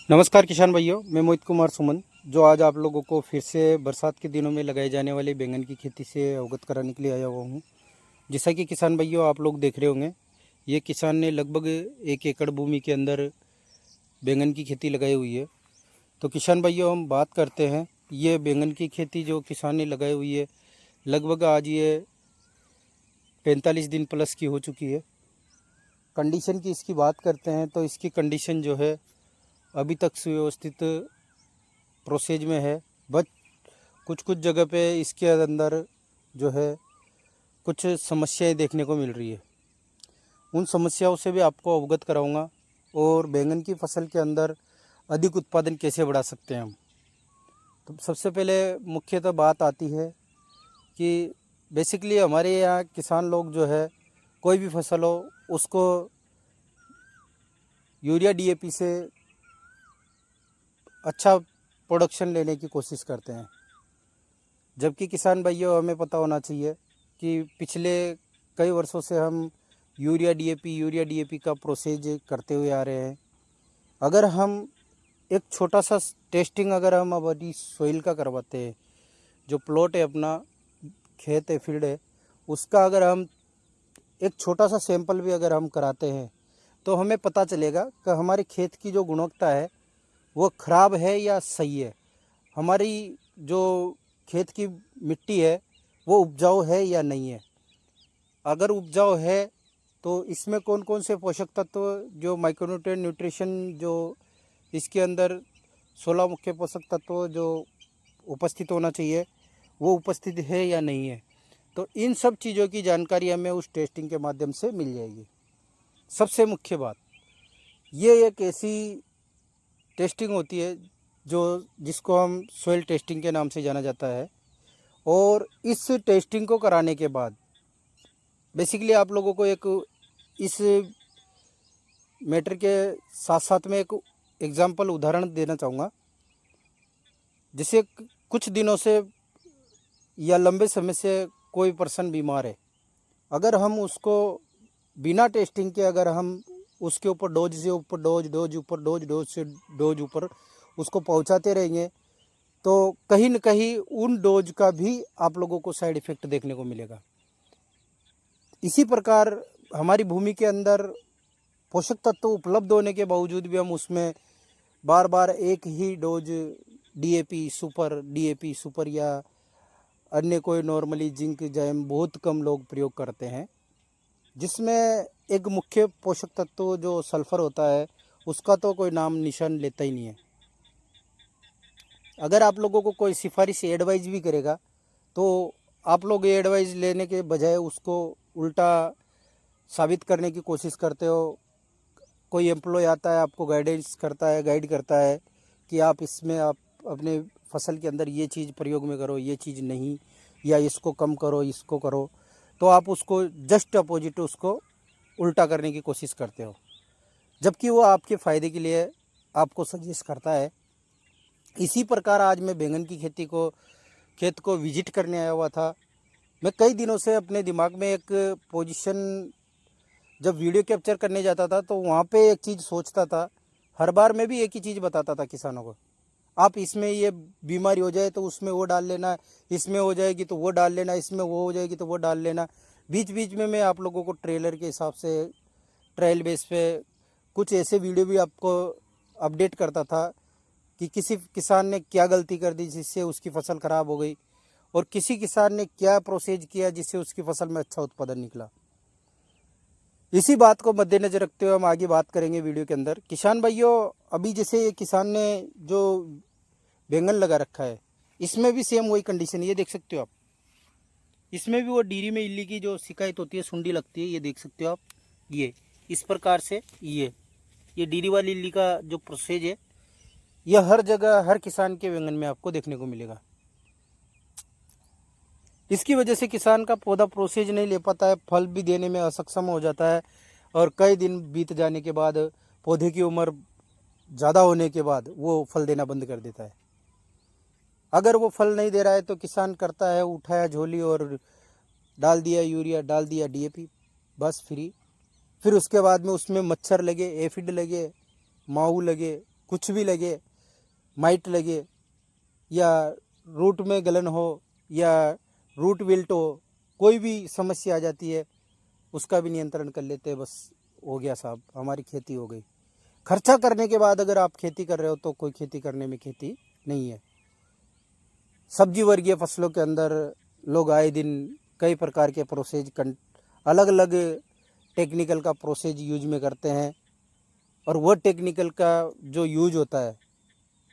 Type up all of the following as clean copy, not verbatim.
नमस्कार किसान भाइयों, मैं मोहित कुमार सुमन जो आज आप लोगों को फिर से बरसात के दिनों में लगाए जाने वाले बैंगन की खेती से अवगत कराने के लिए आया हुआ हूँ। जैसा कि किसान भाइयों आप लोग देख रहे होंगे, ये किसान ने लगभग 1 एकड़ भूमि के अंदर बैंगन की खेती लगाई हुई है। तो किसान भाइयों हम बात करते हैं, ये बैंगन की खेती जो किसान ने लगाई हुई है लगभग आज ये 45 दिन प्लस की हो चुकी है। कंडीशन की इसकी बात करते हैं तो इसकी कंडीशन जो है अभी तक सुव्यवस्थित प्रोसेज में है। बट कुछ कुछ जगह पे इसके अंदर जो है कुछ समस्याएं देखने को मिल रही है। उन समस्याओं से भी आपको अवगत कराऊंगा और बैंगन की फसल के अंदर अधिक उत्पादन कैसे बढ़ा सकते हैं हम। तो सबसे पहले मुख्यतः बात आती है कि बेसिकली हमारे यहाँ किसान लोग जो है कोई भी फसल हो उसको यूरिया डीएपी से अच्छा प्रोडक्शन लेने की कोशिश करते हैं। जबकि किसान भाइयों हमें पता होना चाहिए कि पिछले कई वर्षों से हम यूरिया डीएपी का प्रोसेज करते हुए आ रहे हैं। अगर हम एक छोटा सा टेस्टिंग अगर हम अपनी सोइल का करवाते हैं, जो प्लॉट है अपना खेत है फील्ड है उसका अगर हम एक छोटा सा सैंपल भी अगर हम कराते हैं तो हमें पता चलेगा कि हमारे खेत की जो गुणवत्ता है वो ख़राब है या सही है। हमारी जो खेत की मिट्टी है वो उपजाऊ है या नहीं है। अगर उपजाऊ है तो इसमें कौन कौन से पोषक तत्व जो माइक्रोन्यूट्रिएंट न्यूट्रिशन जो इसके अंदर 16 मुख्य पोषक तत्व जो उपस्थित होना चाहिए वो उपस्थित है या नहीं है। तो इन सब चीज़ों की जानकारी हमें उस टेस्टिंग के माध्यम से मिल जाएगी। सबसे मुख्य बात ये एक ऐसी टेस्टिंग होती है जो जिसको हम सोइल टेस्टिंग के नाम से जाना जाता है। और इस टेस्टिंग को कराने के बाद बेसिकली आप लोगों को एक इस मैटर के साथ साथ में एक एग्जांपल उदाहरण देना चाहूँगा। जैसे कुछ दिनों से या लंबे समय से कोई पर्सन बीमार है, अगर हम उसको बिना टेस्टिंग के अगर हम उसके ऊपर डोज से ऊपर डोज से डोज ऊपर उसको पहुंचाते रहेंगे तो कहीं न कहीं उन डोज का भी आप लोगों को साइड इफ़ेक्ट देखने को मिलेगा। इसी प्रकार हमारी भूमि के अंदर पोषक तत्व उपलब्ध होने के बावजूद भी हम उसमें बार बार एक ही डोज डीएपी सुपर या अन्य कोई नॉर्मली जिंक जैम बहुत कम लोग प्रयोग करते हैं, जिसमें एक मुख्य पोषक तत्व जो सल्फ़र होता है उसका तो कोई नाम निशान लेता ही नहीं है। अगर आप लोगों को कोई सिफारिश एडवाइस भी करेगा तो आप लोग ये एडवाइस लेने के बजाय उसको उल्टा साबित करने की कोशिश करते हो। कोई एम्प्लॉय आता है आपको गाइड करता है कि आप इसमें आप अपने फसल के अंदर ये चीज़ प्रयोग में करो, ये चीज़ नहीं, या इसको कम करो, इसको करो, तो आप उसको जस्ट अपोजिट उसको उल्टा करने की कोशिश करते हो, जबकि वो आपके फ़ायदे के लिए आपको सजेस्ट करता है। इसी प्रकार आज मैं बैंगन की खेत को विजिट करने आया हुआ था। मैं कई दिनों से अपने दिमाग में एक पोजीशन जब वीडियो कैप्चर करने जाता था तो वहाँ पे एक चीज़ सोचता था। हर बार मैं भी एक ही चीज़ बताता था किसानों को, आप इसमें ये बीमारी हो जाए तो उसमें वो डाल लेना, इसमें हो जाएगी तो वो डाल लेना, इसमें वो हो जाएगी तो वो डाल लेना। बीच बीच में मैं आप लोगों को ट्रेलर के हिसाब से ट्रायल बेस पे कुछ ऐसे वीडियो भी आपको अपडेट करता था कि किसी किसान ने क्या गलती कर दी जिससे उसकी फसल ख़राब हो गई और किसी किसान ने क्या प्रोसेज किया जिससे उसकी फसल में अच्छा उत्पादन निकला। इसी बात को मद्देनज़र रखते हुए हम आगे बात करेंगे वीडियो के अंदर। किसान भाइयों, अभी जैसे ये किसान ने जो बैंगन लगा रखा है इसमें भी सेम वही कंडीशन है, ये देख सकते हो आप। इसमें भी वो डीरी में इल्ली की जो शिकायत होती है, सुंडी लगती है, ये देख सकते हो आप। ये इस प्रकार से ये डीरी वाली इल्ली का जो प्रोसेज है यह हर जगह हर किसान के बैंगन में आपको देखने को मिलेगा। इसकी वजह से किसान का पौधा प्रोसेज नहीं ले पाता है, फल भी देने में असक्षम हो जाता है और कई दिन बीत जाने के बाद पौधे की उम्र ज़्यादा होने के बाद वो फल देना बंद कर देता है। अगर वो फल नहीं दे रहा है तो किसान करता है उठाया झोली और डाल दिया यूरिया, डाल दिया डीएपी, बस फ्री। फिर उसके बाद में उसमें मच्छर लगे, एफिड लगे, माऊ लगे, कुछ भी लगे, माइट लगे या रूट में गलन हो या रूट विल्ट हो, कोई भी समस्या आ जाती है उसका भी नियंत्रण कर लेते हैं। बस हो गया साहब, हमारी खेती हो गई। खर्चा करने के बाद अगर आप खेती कर रहे हो तो कोई खेती करने में खेती नहीं है। सब्जी वर्गीय फसलों के अंदर लोग आए दिन कई प्रकार के प्रोसेज अलग अलग टेक्निकल का प्रोसेज यूज में करते हैं, और वो टेक्निकल का जो यूज होता है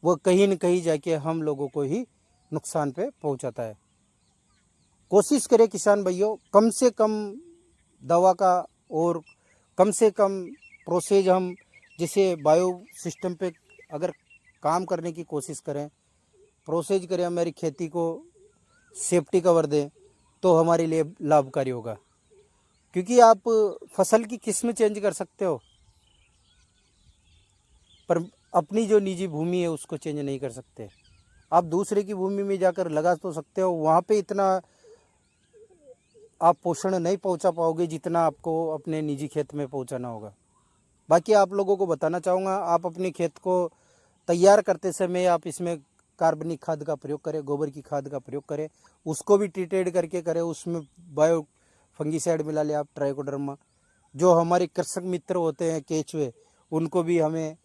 वो कहीं न कहीं जाके हम लोगों को ही नुकसान पे पहुंचाता है। कोशिश करें किसान भाइयों, कम से कम दवा का और कम से कम प्रोसेज हम जैसे बायो सिस्टम पे अगर काम करने की कोशिश करें, प्रोसेज करें, हमारी खेती को सेफ्टी कवर दें तो हमारे लिए लाभकारी होगा। क्योंकि आप फसल की किस्म चेंज कर सकते हो पर अपनी जो निजी भूमि है उसको चेंज नहीं कर सकते। आप दूसरे की भूमि में जाकर लगा तो सकते हो, वहाँ पे इतना आप पोषण नहीं पहुँचा पाओगे जितना आपको अपने निजी खेत में पहुँचाना होगा। बाकी आप लोगों को बताना चाहूँगा, आप अपने खेत को तैयार करते समय आप इसमें कार्बनिक खाद का प्रयोग करें, गोबर की खाद का प्रयोग करें, उसको भी ट्रीटेड करके करें, उसमें बायो फंगीसाइड मिला ले आप, ट्राइकोडर्मा। जो हमारे कृषक मित्र होते हैं केंचुए, उनको भी हमें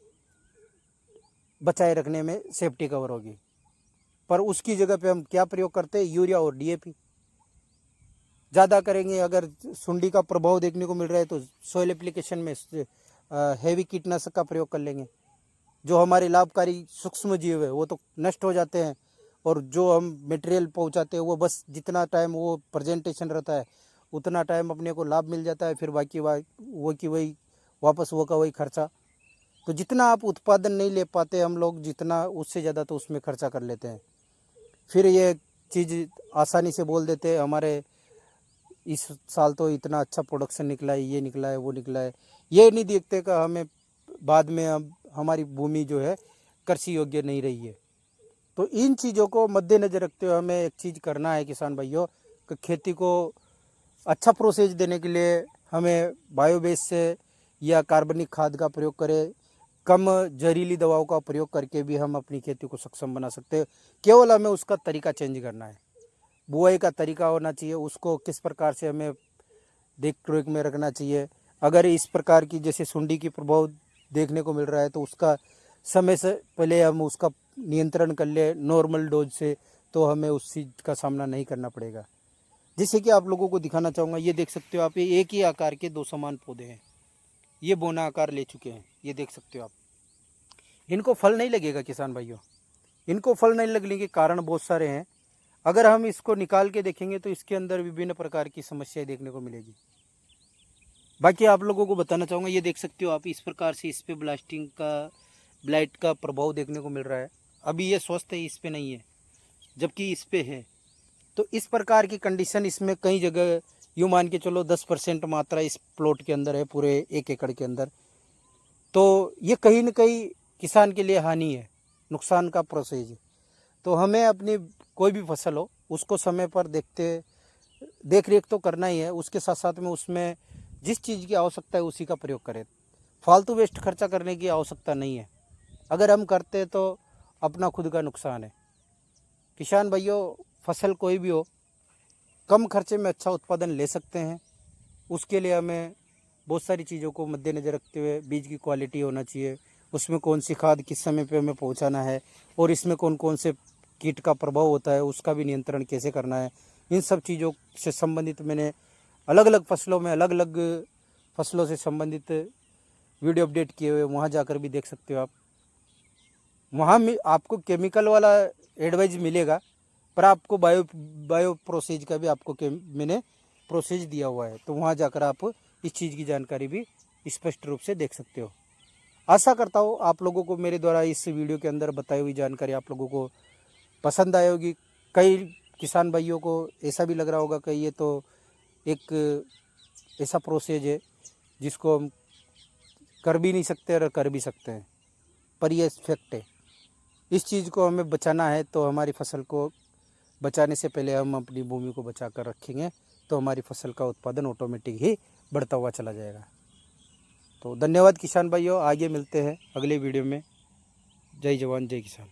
बचाए रखने में सेफ्टी कवर होगी। पर उसकी जगह पे हम क्या प्रयोग करते हैं, यूरिया और डीएपी ज़्यादा करेंगे। अगर सुंडी का प्रभाव देखने को मिल रहा है तो सॉइल एप्लीकेशन में हैवी कीटनाशक का प्रयोग कर लेंगे। जो हमारे लाभकारी सूक्ष्म जीव है वो तो नष्ट हो जाते हैं, और जो हम मटेरियल पहुंचाते हैं वो बस जितना टाइम वो प्रेजेंटेशन रहता है उतना टाइम अपने को लाभ मिल जाता है, फिर बाकी वो की वही वापस वो का वही खर्चा। तो जितना आप उत्पादन नहीं ले पाते हम लोग, जितना उससे ज़्यादा तो उसमें खर्चा कर लेते हैं। फिर ये चीज़ आसानी से बोल देते हैं हमारे इस साल तो इतना अच्छा प्रोडक्शन निकला है, ये निकला है, वो निकला है। ये नहीं देखते कि हमें बाद में अब हमारी भूमि जो है कृषि योग्य नहीं रही है। तो इन चीज़ों को मद्देनज़र रखते हुए हमें एक चीज़ करना है किसान भाइयों, कि खेती को अच्छा प्रोसेस देने के लिए हमें बायोगैस से या कार्बनिक खाद का प्रयोग करें, कम जहरीली दवाओं का प्रयोग करके भी हम अपनी खेती को सक्षम बना सकते हैं। केवल हमें उसका तरीका चेंज करना है। बुआई का तरीका होना चाहिए, उसको किस प्रकार से हमें देख रेख में रखना चाहिए। अगर इस प्रकार की जैसे सुंडी की प्रभाव देखने को मिल रहा है तो उसका समय से पहले हम उसका नियंत्रण कर ले नॉर्मल डोज से, तो हमें उस चीज़ का सामना नहीं करना पड़ेगा। जैसे कि आप लोगों को दिखाना चाहूँगा, ये देख सकते हो आप, ये एक ही आकार के दो समान पौधे हैं, ये बोना आकार ले चुके हैं, ये देख सकते हो आप। इनको फल नहीं लगेगा किसान भाइयों, इनको फल नहीं लगने के कारण बहुत सारे हैं। अगर हम इसको निकाल के देखेंगे तो इसके अंदर विभिन्न प्रकार की समस्याएं देखने को मिलेगी। बाकी आप लोगों को बताना चाहूँगा, ये देख सकते हो आप, इस प्रकार से इस पे ब्लाइट का प्रभाव देखने को मिल रहा है। अभी ये स्वस्थ है, इस पे नहीं है, जबकि इस पे है। तो इस प्रकार की कंडीशन इसमें कई जगह यूँ मान के चलो 10% मात्रा इस प्लॉट के अंदर है, पूरे 1 एकड़ के अंदर। तो ये कहीं न कहीं किसान के लिए हानि है, नुकसान का प्रोसेस है। तो हमें अपनी कोई भी फसल हो उसको समय पर देख रेख तो करना ही है, उसके साथ साथ में उसमें जिस चीज़ की आवश्यकता है उसी का प्रयोग करें। फालतू वेस्ट खर्चा करने की आवश्यकता नहीं है, अगर हम करते हैं तो अपना खुद का नुकसान है। किसान भाइयों, फसल कोई भी हो, कम खर्चे में अच्छा उत्पादन ले सकते हैं। उसके लिए हमें बहुत सारी चीज़ों को मद्देनज़र रखते हुए बीज की क्वालिटी होना चाहिए, उसमें कौन सी खाद किस समय पे हमें पहुंचाना है, और इसमें कौन कौन से कीट का प्रभाव होता है उसका भी नियंत्रण कैसे करना है। इन सब चीज़ों से संबंधित मैंने अलग अलग फसलों में अलग अलग फसलों से संबंधित वीडियो अपडेट किए हुए, वहाँ जाकर भी देख सकते हो आप। वहाँ में आपको केमिकल वाला एडवाइस मिलेगा, पर आपको बायो प्रोसेज का भी आपको मैंने प्रोसेज दिया हुआ है, तो वहाँ जाकर आप इस चीज़ की जानकारी भी स्पष्ट रूप से देख सकते हो। आशा करता हूँ आप लोगों को मेरे द्वारा इस वीडियो के अंदर बताई हुई जानकारी आप लोगों को पसंद आई होगी। कई किसान भाइयों को ऐसा भी लग रहा होगा कि ये तो एक ऐसा प्रोसेज है जिसको हम कर भी नहीं सकते और कर भी सकते हैं, पर ये फैक्ट है। इस चीज़ को हमें बचाना है, तो हमारी फसल को बचाने से पहले हम अपनी भूमि को बचा कर रखेंगे तो हमारी फसल का उत्पादन ऑटोमेटिक ही बढ़ता हुआ चला जाएगा। तो धन्यवाद किसान भाइयों, आगे मिलते हैं अगले वीडियो में। जय जवान जय किसान।